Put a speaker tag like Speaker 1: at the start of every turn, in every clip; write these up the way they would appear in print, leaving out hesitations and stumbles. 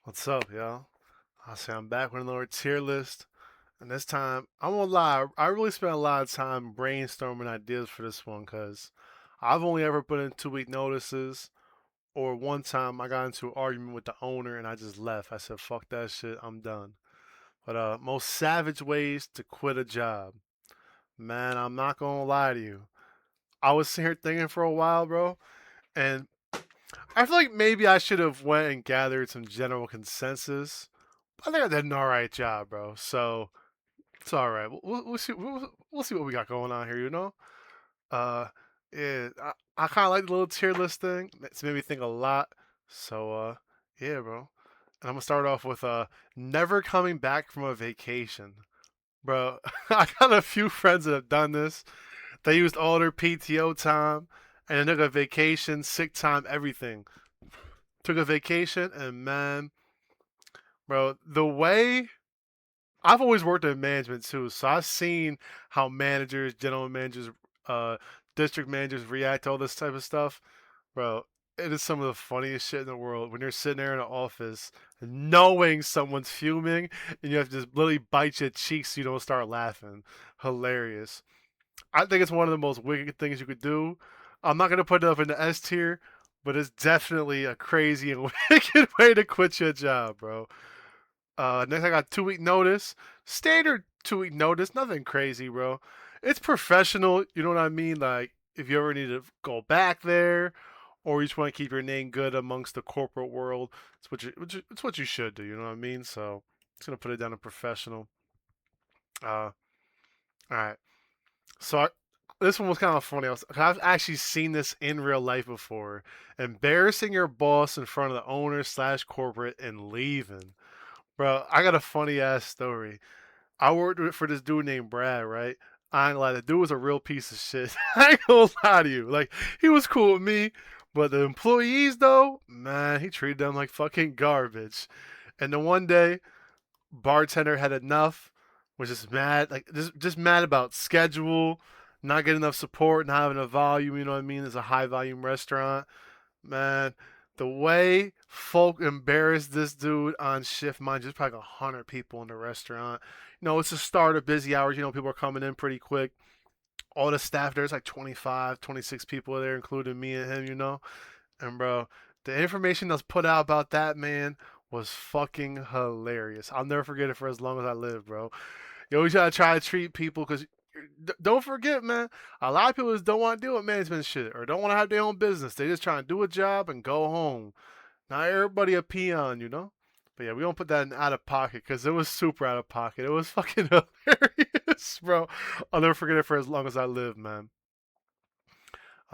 Speaker 1: What's up, y'all? I say I'm back with another tier list, and this time I won't lie. I really spent a lot of time brainstorming ideas for this one because I've only ever put in 2 week notices, or one time I got into an argument with the owner and I just left. I said, "Fuck that shit, I'm done." But most savage ways to quit a job, man. I'm not gonna lie to you. I was sitting here thinking for a while, bro, and I feel like maybe I should have went and gathered some general consensus. I think I did an all right job, bro. So it's all right. We'll see. We'll see what we got going on here. Uh, yeah. I kind of like the little tier list thing. It's made me think a lot. So yeah, bro. And I'm gonna start off with never coming back from a vacation, bro. I got a few friends that have done this. They used all their PTO time and then took a vacation, sick time, everything. Took a vacation and man, bro, the way I've always worked in management too, so I've seen how managers, general managers, uh, district managers react to all this type of stuff. Bro, it is some of the funniest shit in the world when you're sitting there in an office knowing someone's fuming and you have to just literally bite your cheeks so you don't start laughing. Hilarious. I think it's one of the most wicked things you could do. I'm not gonna put it up in the S tier, but it's definitely a crazy and wicked way to quit your job, bro. Next, I got 2 week notice. Standard 2 week notice. Nothing crazy, bro. It's professional. You know what I mean? Like, if you ever need to go back there, or you just want to keep your name good amongst the corporate world, it's what you should do. You know what I mean? So, it's gonna put it down to professional. Uh, all right. So this one was kind of funny. I've actually seen this in real life before. Embarrassing your boss in front of the owner slash corporate and leaving. Bro, I got a funny ass story. I worked for this dude named Brad, right? I ain't gonna lie, the dude was a real piece of shit. I ain't gonna lie to you. Like, he was cool with me, but the employees, though, man, he treated them like fucking garbage. And then one day, bartender had enough, was just mad, like, just mad about schedule, not getting enough support, not having a volume, you know what I mean? It's a high volume restaurant. Man, the way folk embarrassed this dude on shift, mind you, there's probably like 100 people in the restaurant. It's the start of busy hours. People are coming in pretty quick. All the staff there's like 25, 26 people there, including me and him. And bro, the information that's put out about that man was fucking hilarious. I'll never forget it for as long as I live, bro. You always gotta try to treat people because don't forget, man. A lot of people just don't want to deal with management shit or don't want to have their own business. They just trying to do a job and go home. Not everybody a peon. But yeah, we don't put that in out of pocket because it was super out of pocket. It was fucking hilarious, bro. I'll never forget it for as long as I live, man.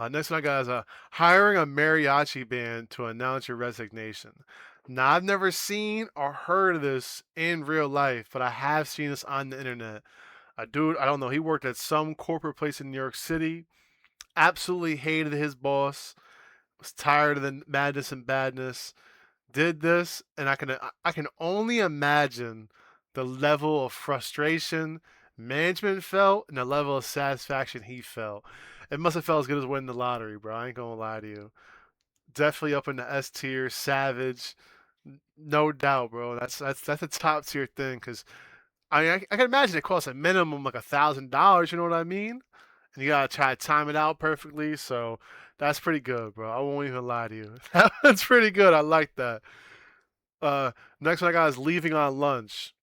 Speaker 1: Next one I got is hiring a mariachi band to announce your resignation. Now, I've never seen or heard of this in real life, but I have seen this on the internet. A dude, I don't know, he worked at some corporate place in New York City, absolutely hated his boss, was tired of the madness and badness, did this, and I can only imagine the level of frustration management felt and the level of satisfaction he felt. It must have felt as good as winning the lottery, bro. I ain't gonna lie to you. Definitely up in the S tier, savage, no doubt, bro. That's a top tier thing because I can imagine it costs a minimum like $1,000. You know what I mean? And you gotta try to time it out perfectly. So that's pretty good, bro. I won't even lie to you. That's pretty good. I like that. Uh, Next one I got is leaving on lunch.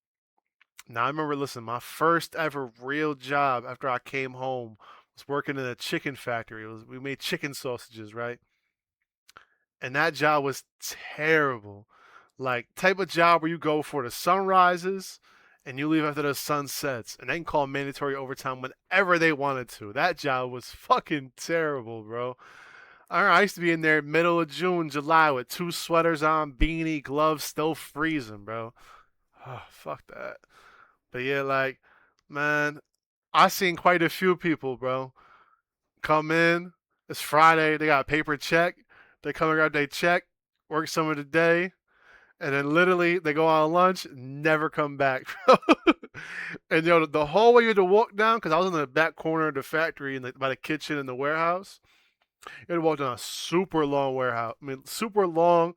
Speaker 1: Now I remember, listen, my first ever real job after I came home was working in a chicken factory. We made chicken sausages, right? And that job was terrible. Like type of job where you go for the sunrises and you leave after the sun sets, and they can call mandatory overtime whenever they wanted to. That job was fucking terrible, bro. I used to be in there middle of June, July with two sweaters on, beanie, gloves, still freezing, bro. Oh, fuck that. But yeah, like, man, I seen quite a few people, bro, come in. It's Friday. They got a paper check. They come and grab their check, work some of the day, and then literally they go on lunch, never come back. And the whole way you had to walk down, because I was in the back corner of the factory and by the kitchen and the warehouse. You had to walk down a super long warehouse. I mean, super long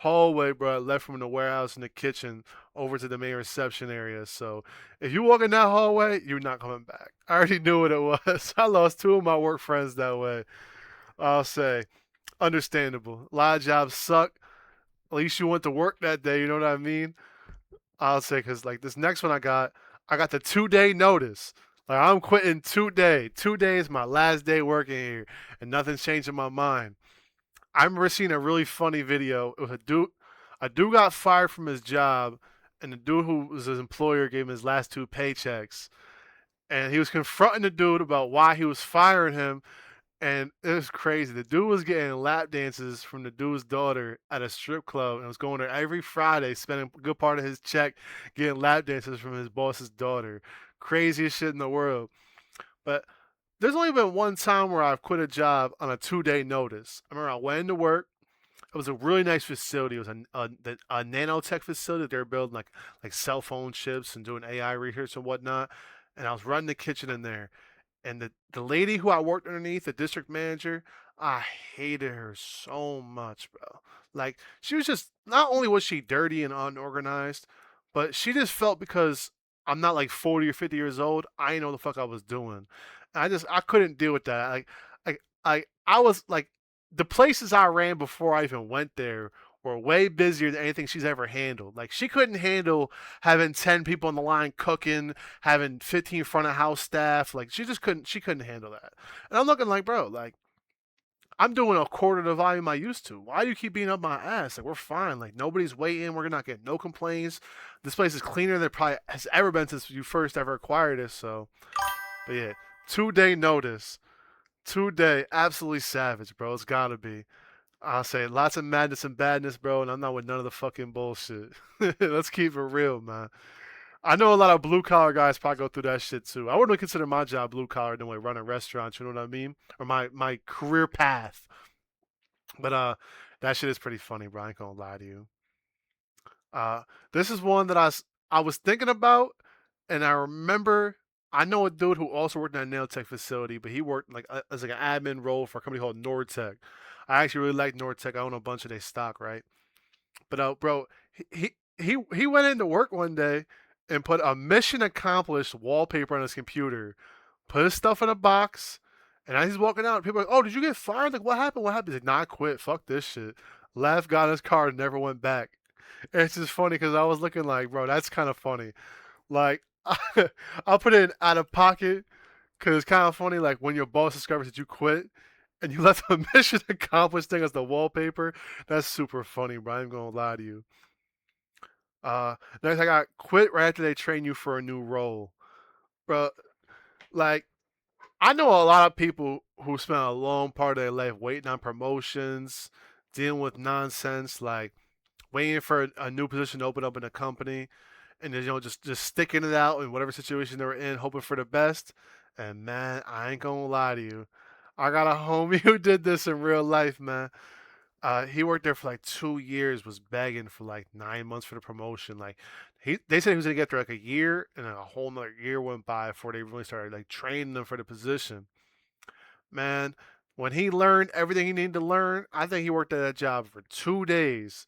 Speaker 1: hallway, bro. I left from the warehouse and the kitchen over to the main reception area. So if you walk in that hallway, you're not coming back. I already knew what it was. I lost two of my work friends that way. I'll say understandable. A lot of jobs suck. At least you went to work that day. You know what I mean? I'll say because like this next one I got the 2 day notice. Like I'm quitting today. 2 days, my last day working here, and nothing's changing my mind. I remember seeing a really funny video. It was a dude got fired from his job, and the dude who was his employer gave him his last two paychecks, and he was confronting the dude about why he was firing him, and it was crazy. The dude was getting lap dances from the dude's daughter at a strip club and was going there every Friday, spending a good part of his check getting lap dances from his boss's daughter. Craziest shit in the world. But there's only been one time where I've quit a job on a 2 day notice. I remember I went into work. It was a really nice facility. It was a nanotech facility. They were building like cell phone chips and doing AI research and whatnot. And I was running the kitchen in there, and the lady who I worked underneath, the district manager, I hated her so much, bro. Like she was just not only was she dirty and unorganized, but she just felt because I'm not like 40 or 50 years old, I didn't know what the fuck I was doing. And I couldn't deal with that. I was like the places I ran before I even went there were way busier than anything she's ever handled. Like she couldn't handle having 10 people on the line cooking, having 15 front of house staff. Like she couldn't handle that. And I'm looking like, bro, like I'm doing a quarter of the volume I used to. Why do you keep beating up my ass? Like we're fine. Like nobody's waiting. We're not getting no complaints. This place is cleaner than it probably has ever been since you first ever acquired it. So, but yeah, 2 day notice, 2 day, absolutely savage, bro. It's gotta be. I'll say lots of madness and badness, bro, and I'm not with none of the fucking bullshit. Let's keep it real, man. I know a lot of blue collar guys probably go through that shit too. I wouldn't consider my job blue collar anyway, running restaurants, you know what I mean? Or my career path. But that shit is pretty funny, bro. I ain't gonna lie to you. Uh this is one that I was thinking about, and I remember I know a dude who also worked in a nail tech facility, but he worked like as like an admin role for a company called Nordtech. I actually really like Nordtech. I own a bunch of their stock, right? But bro, he went into work one day and put a mission accomplished wallpaper on his computer, put his stuff in a box, and as he's walking out, people are like, "Oh, did you get fired? Like, what happened? What happened?" He's like, "Nah, I quit. Fuck this shit." Left, got in his car, and never went back. And it's just funny because I was looking like, bro, that's kind of funny. Like, I'll put it in out of pocket because it's kind of funny. Like when your boss discovers that you quit and you left a mission accomplished thing as the wallpaper. That's super funny, bro. I'm gonna lie to you. Next, I got quit right after they train you for a new role, bro. Like I know a lot of people who spend a long part of their life waiting on promotions, dealing with nonsense, like waiting for a new position to open up in a company, and just sticking it out in whatever situation they were in, hoping for the best. And man, I ain't gonna lie to you, I got a homie who did this in real life, man. He worked there for like 2 years, was begging for like 9 months for the promotion. Like they said he was gonna get there like a year, and then a whole nother year went by before they really started like training them for the position. Man, when he learned everything he needed to learn, I think he worked at that job for 2 days.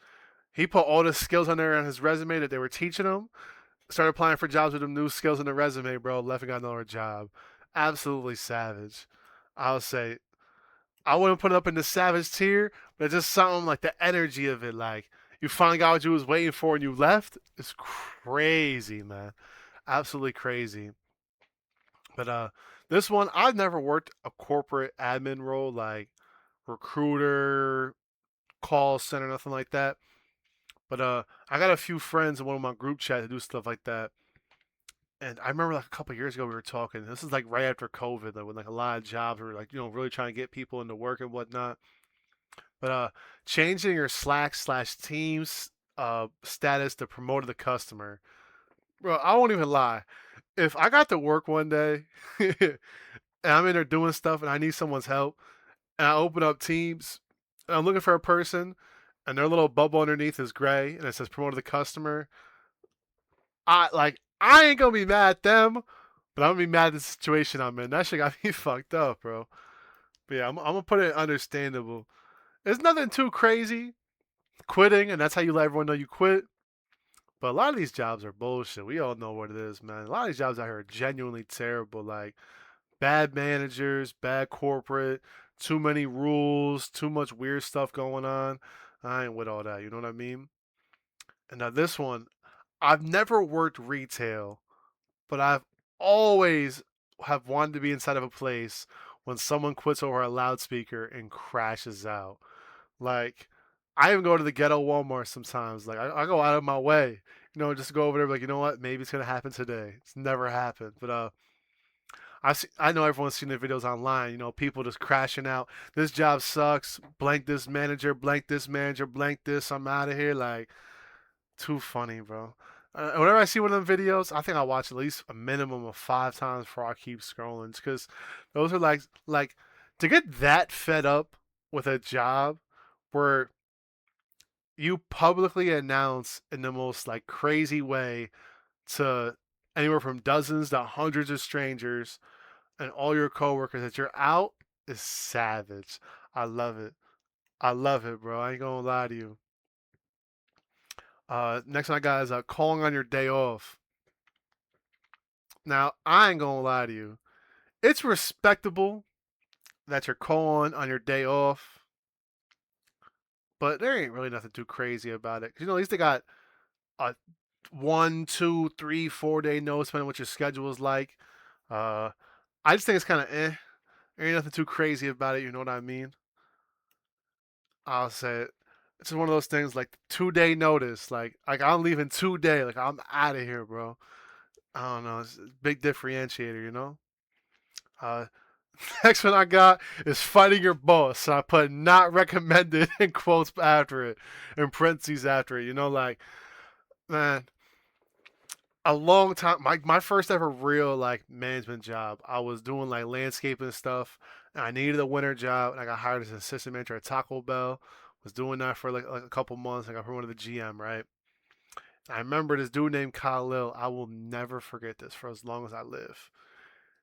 Speaker 1: He put all the skills on there on his resume that they were teaching him. Started applying for jobs with them new skills in the resume, bro. Left and got another job. Absolutely savage. I'll say I wouldn't put it up in the savage tier, but just something like the energy of it. Like you finally got what you was waiting for and you left. It's crazy, man. Absolutely crazy. But this one I've never worked a corporate admin role like recruiter, call center, nothing like that. But I got a few friends in one of my group chats that do stuff like that. And I remember like a couple of years ago we were talking. This is like right after COVID, like when like a lot of jobs were like really trying to get people into work and whatnot. But changing your Slack slash Teams status to promote the customer, bro. I won't even lie. If I got to work one day and I'm in there doing stuff and I need someone's help, and I open up Teams and I'm looking for a person, and their little bubble underneath is gray and it says promote the customer, I ain't gonna be mad at them, but I'm gonna be mad at the situation I'm in. That shit got me fucked up, bro. But yeah, I'm gonna put it understandable. It's nothing too crazy. quitting, and that's how you let everyone know you quit. But a lot of these jobs are bullshit. We all know what it is, man. A lot of these jobs out here are genuinely terrible. Like bad managers, bad corporate, too many rules, too much weird stuff going on. I ain't with all that. You know what I mean? And now this one, I've never worked retail, but I've always have wanted to be inside of a place when someone quits over a loudspeaker and crashes out. Like, I even go to the ghetto Walmart sometimes. Like, I go out of my way, just to go over there. Like, you know what? Maybe it's gonna happen today. It's never happened, but I know everyone's seen the videos online. People just crashing out. This job sucks. Blank this manager. Blank this manager. Blank this. I'm out of here. Like, too funny, bro. Whenever I see one of them videos, I think I watch at least a minimum of 5 times before I keep scrolling. Because those are like to get that fed up with a job where you publicly announce in the most like crazy way to anywhere from dozens to hundreds of strangers and all your coworkers that you're out is savage. I love it. I love it, bro. I ain't gonna lie to you. Next one I got is calling on your day off. Now, I ain't gonna lie to you. It's respectable that you're calling on your day off, but there ain't really nothing too crazy about it. 'Cause, at least they got a 1, 2, 3, 4 day notice depending on what your schedule is like. Uh, I just think it's kind of eh. There ain't nothing too crazy about it. You know what I mean? I'll say it. It's just one of those things like 2 day notice. Like I'm leaving 2 day. Like I'm out of here, bro. I don't know. It's a big differentiator, you know. Uh, Next one I got is fighting your boss. So I put not recommended in quotes after it, in parentheses after it. Like man, a long time. My first ever real like management job. I was doing like landscaping stuff, and I needed a winter job, and I got hired as an assistant manager at Taco Bell. Was doing that for like a couple months. I got promoted to GM, right? I remember this dude named Khalil. I will never forget this for as long as I live.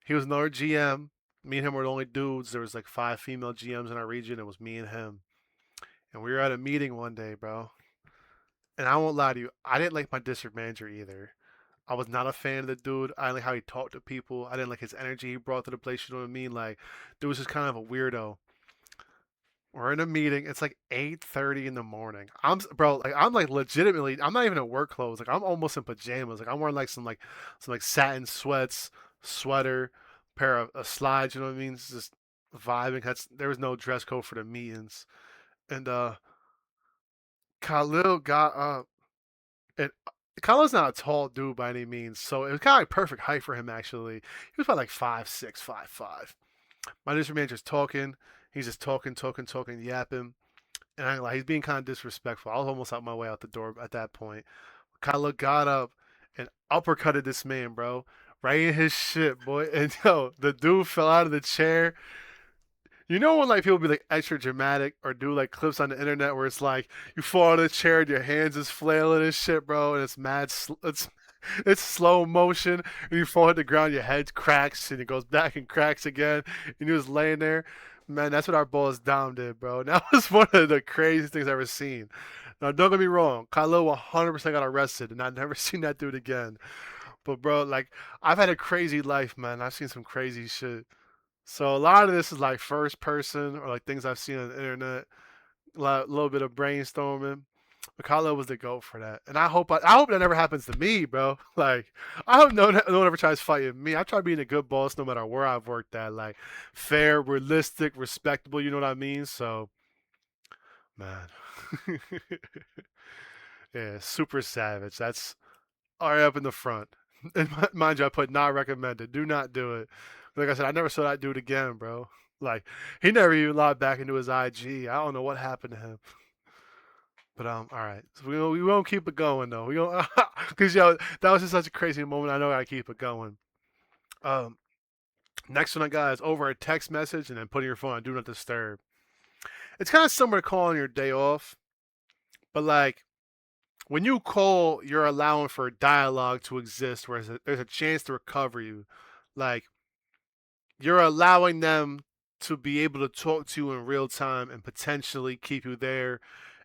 Speaker 1: He was another GM. Me and him were the only dudes. There was like 5 female GMs in our region. It was me and him. And we were at a meeting one day, bro. And I won't lie to you, I didn't like my district manager either. I was not a fan of the dude. I didn't like how he talked to people. I didn't like his energy he brought to the place. You know what I mean? Like, dude was just kind of a weirdo. We're in a meeting. It's like 8:30 in the morning. I'm like legitimately. I'm not even in work clothes. Like I'm almost in pajamas. Like I'm wearing like some satin sweats, sweater, pair of slides. You know what I mean? It's just vibing. There was no dress code for the meetings. And Khalil got up. And Khalil's not a tall dude by any means, so it was kind of like perfect height for him. Actually, he was about like 5'6", 5'5". My district manager's talking. He's just talking, talking, talking, yapping. And I like he's being kind of disrespectful. I was almost out my way out the door at that point. Kylo got up and uppercutted this man, bro, right in his shit, boy. And yo, the dude fell out of the chair. You know when like people be like extra dramatic or do like clips on the internet where it's like you fall out of the chair and your hands is flailing and shit, bro, and it's it's slow motion and you fall hit the ground, your head cracks and it goes back and cracks again, and you just laying there. Man, that's what our boss Dom did, bro. And that was one of the craziest things I've ever seen. Now, don't get me wrong, Kylo 100% got arrested, and I've never seen that dude again. But bro, like I've had a crazy life, man. I've seen some crazy shit. So a lot of this is like first person or like things I've seen on the internet. A little bit of brainstorming. But Kylo was the goat for that, and I hope that never happens to me, bro. Like I hope no one ever tries fighting me. I try being a good boss no matter where I've worked at, like fair, realistic, respectable. You know what I mean? So man, yeah, super savage. That's all right up in the front. And mind you, I put not recommended. Do not do it. Like I said, I never saw that dude again, bro. Like he never even logged back into his IG. I don't know what happened to him. But all right. So we won't keep it going though. We don't because yo that was just such a crazy moment. I know I gotta keep it going. Um, Next one I got is over a text message and then putting your phone on do not disturb. It's kind of similar to calling your day off, but like when you call, you're allowing for dialogue to exist, where there's a chance to recover you. Like you're allowing them to be able to talk to you in real time and potentially keep you there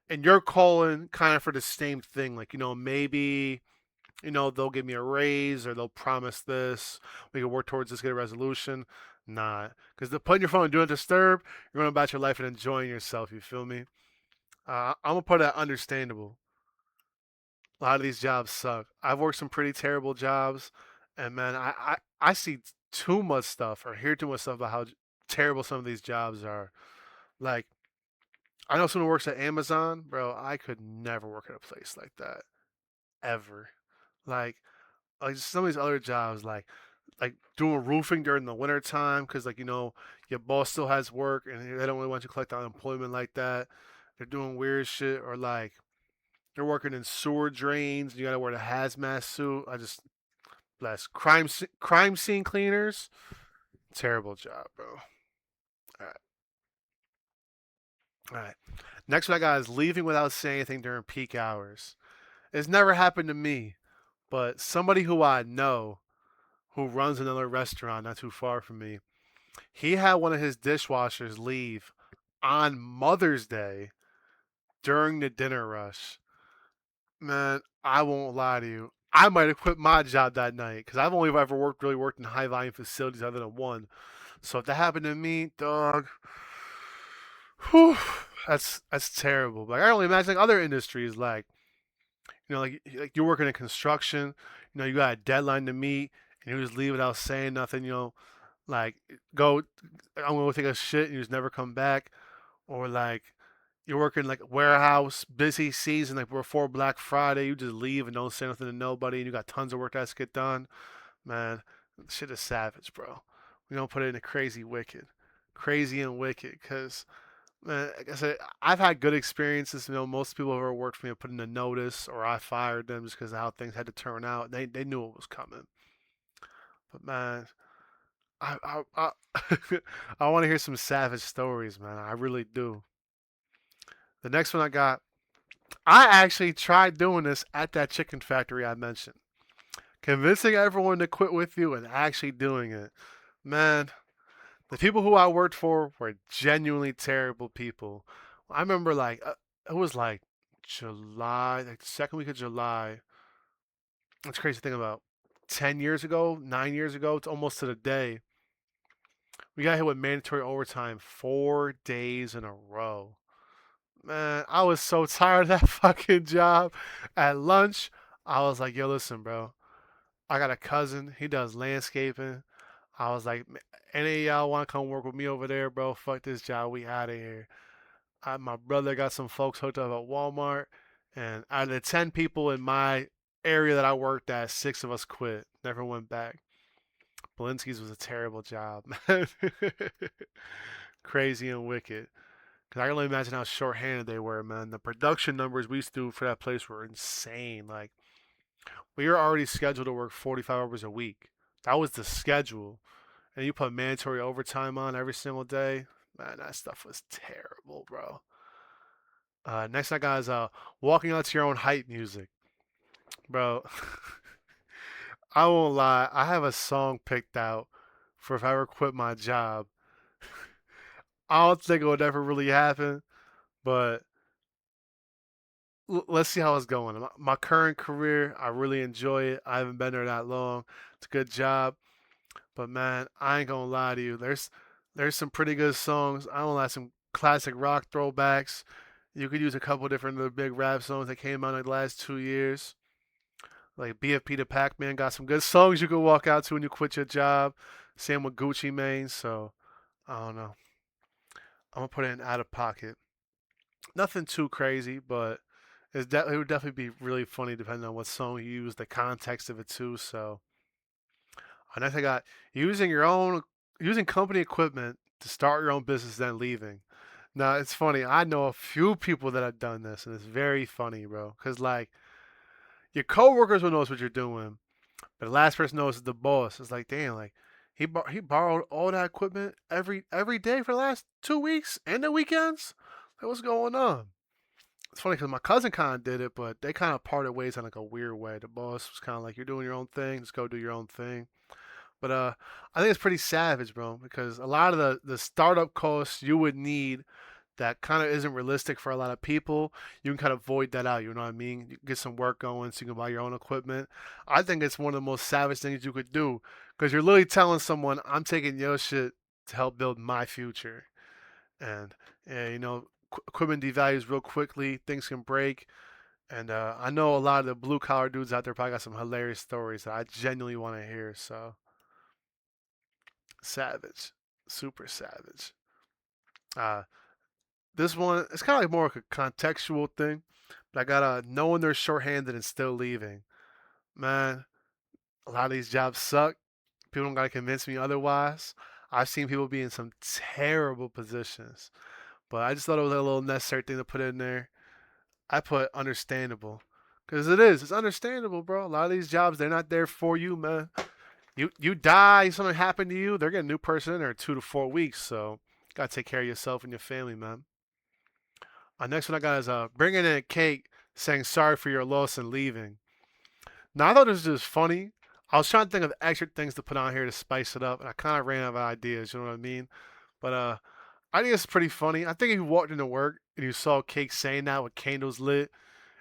Speaker 1: and you're calling kind of for the same thing. Like, maybe, they'll give me a raise or they'll promise this. We can work towards this, get a resolution. Nah, because the putting your phone and doing disturb, you're going about your life and enjoying yourself. You feel me? I'm gonna put that understandable. A lot of these jobs suck. I've worked some pretty terrible jobs, and man, I see too much stuff or hear too much stuff about how terrible some of these jobs are. Like, I know someone who works at Amazon, bro. I could never work at a place like that ever. Like, some of these other jobs, like doing roofing during the winter time, because your boss still has work and they don't really want you to collect unemployment like that. They're doing weird shit, or like they're working in sewer drains. And you gotta wear the hazmat suit. I just bless crime scene cleaners. Terrible job, bro. All right, all right. Next one I got is leaving without saying anything during peak hours. It's never happened to me, but somebody who I know who runs another restaurant not too far from me, he had one of his dishwashers leave on Mother's Day during the dinner rush. Man, I won't lie to you. I might have quit my job that night because I've only ever really worked in high volume facilities other than one. So if that happened to me, dog, whew, that's terrible. Like, I can only imagine like other industries, like like you're working in construction. You got a deadline to meet, and you just leave without saying nothing. Like, go, I'm gonna go take a shit, and you just never come back. Or like you're working like warehouse, busy season, like before Black Friday, you just leave and don't say nothing to nobody, and you got tons of work that has to get done. Man, shit is savage, bro. We don't put it in a crazy and wicked, because man, like I said, I've had good experiences. Most people who ever worked for me have put in a notice, or I fired them just because of how things had to turn out. They knew it was coming. But man, I I want to hear some savage stories, man. I really do. The next one I got, I actually tried doing this at that chicken factory I mentioned. Convincing everyone to quit with you and actually doing it. Man, the people who I worked for were genuinely terrible people. I remember it was like July, like the second week of July. It's crazy to think about. 10 years ago, 9 years ago, it's almost to the day. We got hit with mandatory overtime 4 days in a row. Man, I was so tired of that fucking job. At lunch, I was like, yo, listen, bro. I got a cousin. He does landscaping. I was like, any of y'all want to come work with me over there, bro? Fuck this job. We out of here. My brother got some folks hooked up at Walmart. And out of the 10 people in my area that I worked at, 6 of us quit. Never went back. Belinsky's was a terrible job, man. Crazy and wicked. Cause I can only imagine how short-handed they were, man. The production numbers we used to do for that place were insane. Like, we were already scheduled to work 45 hours a week. That was the schedule. And you put mandatory overtime on every single day. Man, that stuff was terrible, bro. Next I got is walking out to your own hype music, bro. I won't lie. I have a song picked out for if I ever quit my job. I don't think it would ever really happen, but let's see how it's going. My current career, I really enjoy it. I haven't been there that long. It's a good job, but man, I ain't gonna lie to you. There's some pretty good songs. I don't like some classic rock throwbacks. You could use a couple different of the big rap songs that came out in the last 2 years. Like BFP the Pac Man got some good songs you could walk out to when you quit your job. Same with Gucci Mane. So I don't know. I'm gonna put it in out of pocket. Nothing too crazy, but it would definitely be really funny depending on what song you use, the context of it too. So, and next I got using company equipment to start your own business, then leaving. Now it's funny. I know a few people that have done this, and it's very funny, bro. Cause like your coworkers will notice what you're doing, but the last person knows is the boss. It's like, damn, like he borrowed all that equipment every day for the last 2 weeks and the weekends. Like, what's going on? It's funny because my cousin kind of did it, but they kind of parted ways in like a weird way. The boss was kind of like, "You're doing your own thing. Just go do your own thing." But I think it's pretty savage, bro, because a lot of the startup costs you would need that kind of isn't realistic for a lot of people, you can kind of void that out. You know what I mean? You get some work going so you can buy your own equipment. I think it's one of the most savage things you could do because you're literally telling someone, I'm taking your shit to help build my future. And, equipment devalues real quickly, things can break. And I know a lot of the blue collar dudes out there probably got some hilarious stories that I genuinely want to hear. So, savage, super savage. Uh, this one, it's kind of like more like a contextual thing, but I got knowing they're shorthanded and still leaving. Man, a lot of these jobs suck. People don't gotta convince me otherwise. I've seen people be in some terrible positions, but I just thought it was a little necessary thing to put in there. I put understandable, because it is. It's understandable, bro. A lot of these jobs, they're not there for you, man. You die, something happened to you, they're getting a new person in there 2 to 4 weeks. So gotta take care of yourself and your family, man. Next one I got is bringing in a cake saying sorry for your loss and leaving. Now I thought this was just funny. I was trying to think of extra things to put on here to spice it up, and I kind of ran out of ideas. You know what I mean? But I think it's pretty funny. I think if you walked into work and you saw Cake saying that with candles lit,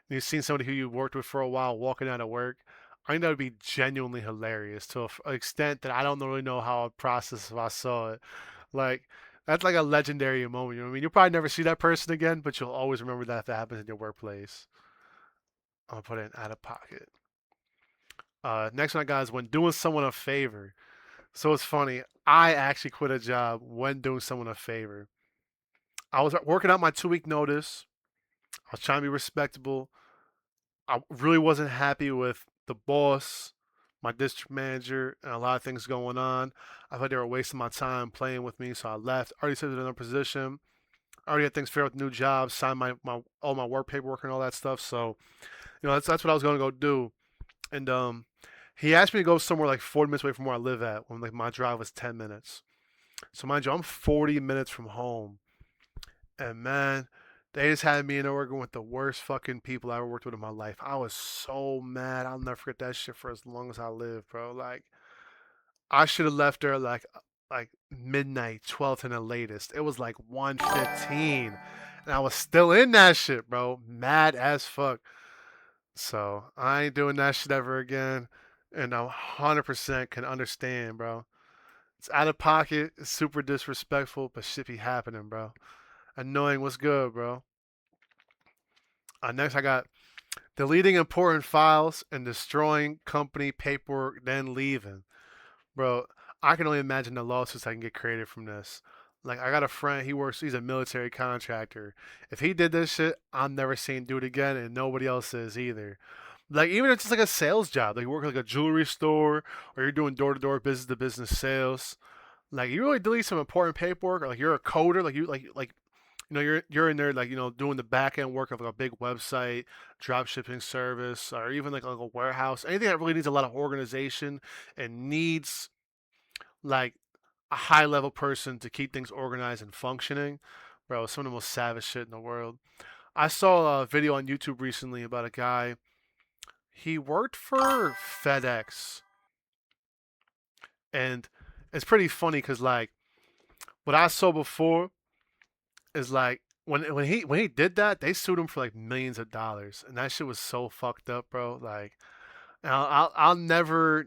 Speaker 1: and you've seen somebody who you worked with for a while walking out of work, I think that would be genuinely hilarious to an extent that I don't really know how I'd process if I saw it. Like, that's like a legendary moment. You know what I mean? You'll probably never see that person again, but you'll always remember that if that happens in your workplace. I'm gonna put it in out of pocket. Next one I got is when doing someone a favor. So it's funny. I actually quit a job when doing someone a favor. I was working out my 2 week notice. I was trying to be respectable. I really wasn't happy with the boss, my district manager, and a lot of things going on. I thought they were wasting my time playing with me, so I left. I already accepted another position. I already had things figured out with new jobs, signed my all my work paperwork and all that stuff. So that's what I was going to go do. And he asked me to go somewhere like 40 minutes away from where I live at when like my drive was 10 minutes. So mind you, I'm 40 minutes from home, and man, they just had me in there working with the worst fucking people I ever worked with in my life. I was so mad. I'll never forget that shit for as long as I live, bro. Like I should have left there like midnight, 12th and the latest. It was like 1:15, and I was still in that shit, bro. Mad as fuck. So I ain't doing that shit ever again, and I 100% can understand, bro. It's out of pocket. It's super disrespectful, but shit be happening, bro. Annoying. What's good, bro? Next, I got deleting important files and destroying company paperwork, then leaving. Bro, I can only imagine the lawsuits I can get created from this. Like, I got a friend, he's a military contractor. If he did this shit, I'm never seeing him do it again, and nobody else is either. Like, even if it's just like a sales job, like you work at like a jewelry store, or you're doing door to door business to business sales, like you really delete some important paperwork, or like you're a coder, you're in there like doing the back end work of like a big website, drop shipping service, or even like a warehouse. Anything that really needs a lot of organization and needs like a high level person to keep things organized and functioning. Bro, some of the most savage shit in the world. I saw a video on YouTube recently about a guy. He worked for FedEx, and it's pretty funny because like what I saw before is like when he did that, they sued him for like millions of dollars, and that shit was so fucked up, bro. Like, I'll never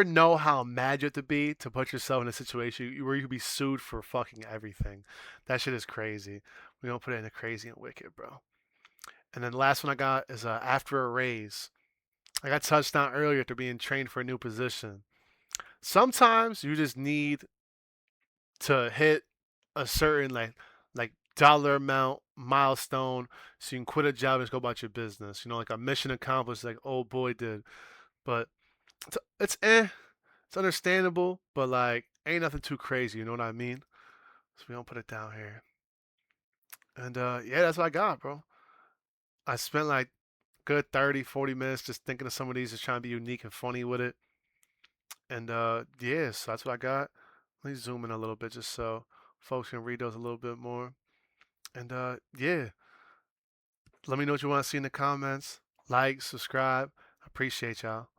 Speaker 1: know how mad you have to be to put yourself in a situation where you could be sued for fucking everything. That shit is crazy. We don't put it in a crazy and wicked, bro. And then the last one I got is after a raise. I got touched on earlier after being trained for a new position. Sometimes you just need to hit a certain like dollar amount milestone so you can quit a job and just go about your business. Like a mission accomplished, like old boy did. But it's it's understandable, but like ain't nothing too crazy. You know what I mean? So we don't put it down here. And yeah, that's what I got, bro. I spent like good 30, 40 minutes just thinking of some of these, just trying to be unique and funny with it. And yeah, so that's what I got. Let me zoom in a little bit just so folks can read those a little bit more. And yeah, let me know what you want to see in the comments. Like, subscribe. I appreciate y'all.